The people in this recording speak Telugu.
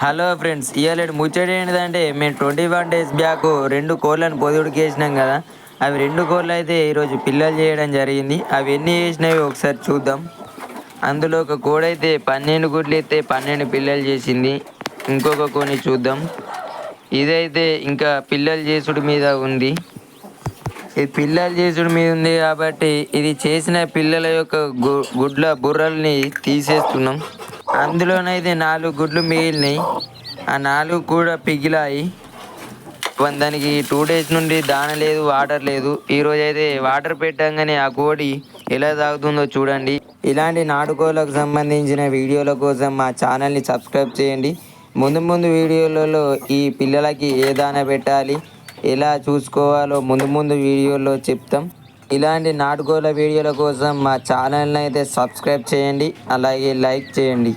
హలో ఫ్రెండ్స్, ఇవాళ ముచ్చట ఏంటిదంటే మేము 21 డేస్ బ్యాక్ 2 కోళ్ళను పొదుగుడికి వేసినాం కదా. అవి 2 కోళ్ళు అయితే ఈరోజు పిల్లలు చేయడం జరిగింది. అవి ఎన్ని వేసినవి ఒకసారి చూద్దాం. అందులో ఒక కోడి అయితే 12 గుడ్లు అయితే 12 పిల్లలు చేసింది. ఇంకొక కోని చూద్దాం. ఇదైతే ఇంకా పిల్లలు చేసుడు మీద ఉంది. ఇది పిల్లలు చేసుడు మీద ఉంది కాబట్టి ఇది చేసిన పిల్లల యొక్క గుడ్ల బుర్రల్ని తీసేస్తున్నాం. అందులోనైతే 4 గుడ్లు మిగిలినాయి. ఆ 4 కూడా పిగిలాయి. దానికి 2 డేస్ నుండి దాన లేదు, వాటర్ లేదు. ఈరోజు అయితే వాటర్ పెట్టంగానే ఆ కోడి ఎలా తాగుతుందో చూడండి. ఇలాంటి నాటుకోళ్ళకు సంబంధించిన వీడియోల కోసం మా ఛానల్ని సబ్స్క్రైబ్ చేయండి. ముందు ముందు వీడియోలలో ఈ పిల్లలకి ఏ దాన పెట్టాలి, ఎలా చూసుకోవాలో ముందు ముందు వీడియోలో చెప్తాం. ఇలాంటి నాటుకోళ్ళ వీడియోల కోసం మా ఛానల్ని అయితే సబ్స్క్రైబ్ చేయండి, అలాగే లైక్ చేయండి.